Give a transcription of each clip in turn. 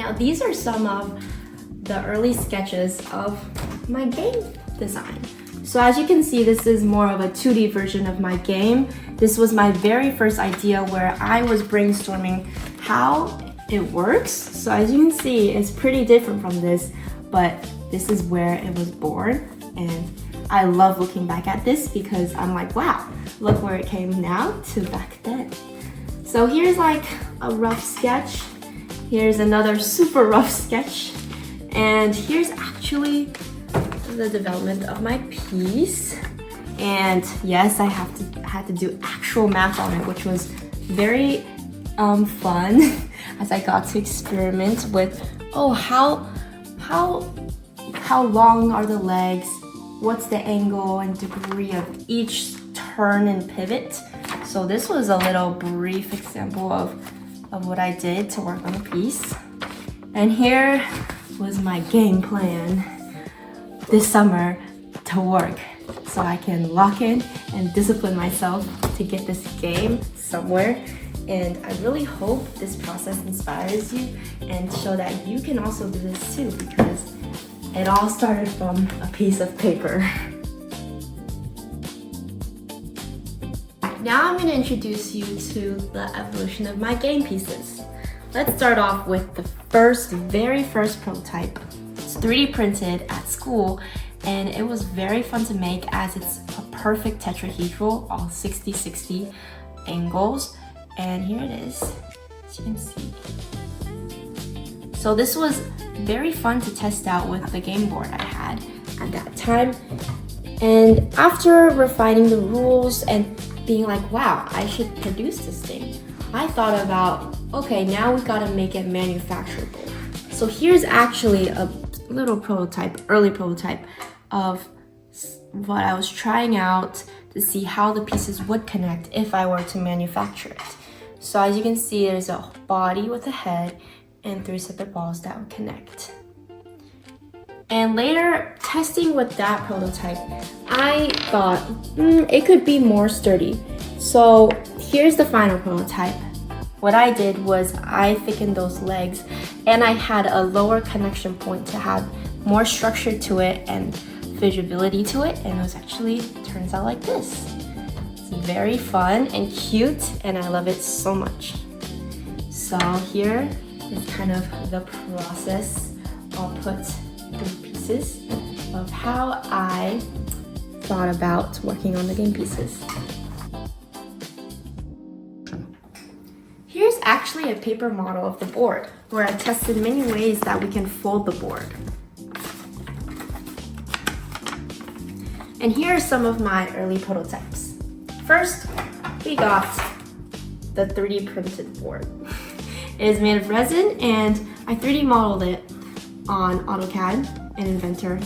Now these are some of the early sketches of my game design. So as you can see, this is more of a 2D version of my game. This was my very first idea where I was brainstorming how it works. So as you can see, it's pretty different from this, but this is where it was born. And I love looking back at this because I'm like, wow, look where it came now to back then. So here's like a rough sketch. Here's another super rough sketch. And here's actually the development of my piece. And yes, I had to do actual math on it, which was very fun as I got to experiment with, oh, how long are the legs? What's the angle and degree of each turn and pivot? So this was a little brief example of what I did to work on the piece. And here was my game plan this summer to work so I can lock in and discipline myself to get this game somewhere. And I really hope this process inspires you and show that you can also do this too, because it all started from a piece of paper. Now I'm going to introduce you to the evolution of my game pieces. Let's start off with the very first prototype. It's 3D printed at school, and it was very fun to make as it's a perfect tetrahedral, all 60-60 angles. And here it is, as you can see. So this was very fun to test out with the game board I had at that time. And after refining the rules and being like, wow, I should produce this thing, I thought about, okay, now we gotta make it manufacturable. So here's actually a little prototype, early prototype of what I was trying out to see how the pieces would connect if I were to manufacture it. So as you can see, there's a body with a head and 3 separate balls that would connect. And later, testing with that prototype, I thought it could be more sturdy. So here's the final prototype. What I did was I thickened those legs and I had a lower connection point to have more structure to it and visibility to it, and it was actually turns out like this. It's very fun and cute, and I love it so much. So here is kind of the process. I'll put 3 pieces of how I thought about working on the game pieces. Here's actually a paper model of the board where I tested many ways that we can fold the board. And here are some of my early prototypes. First, we got the 3D printed board. It is made of resin, and I 3D modeled it on AutoCAD and Inventor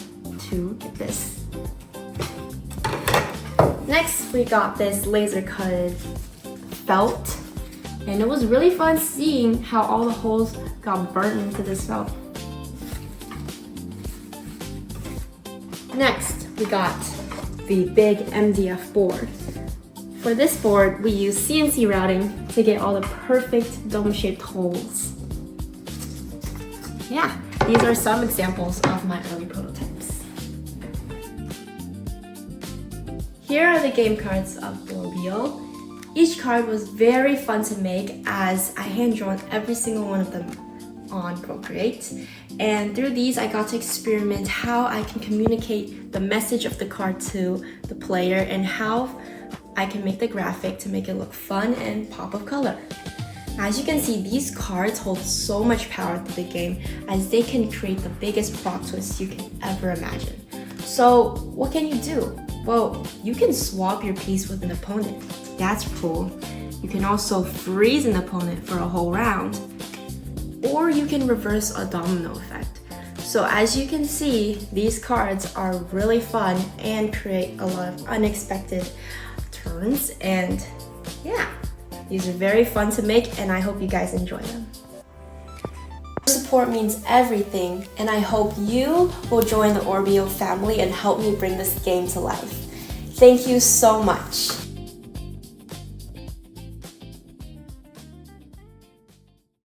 to get this. Next, we got this laser cutted felt, and it was really fun seeing how all the holes got burnt into this felt. Next, we got the big MDF board. For this board, we use CNC routing to get all the perfect dome-shaped holes. Yeah, these are some examples of my early prototypes. Here are the game cards of Orbio. Each card was very fun to make as I hand-drawn every single one of them on Procreate. And through these, I got to experiment how I can communicate the message of the card to the player and how I can make the graphic to make it look fun and pop of color. As you can see, these cards hold so much power to the game as they can create the biggest plot twist you can ever imagine. So what can you do? Well, you can swap your piece with an opponent. That's cool. You can also freeze an opponent for a whole round. Or you can reverse a domino effect. So as you can see, these cards are really fun and create a lot of unexpected turns, and yeah, these are very fun to make, and I hope you guys enjoy them. Your support means everything, and I hope you will join the Orbio family and help me bring this game to life. Thank you so much.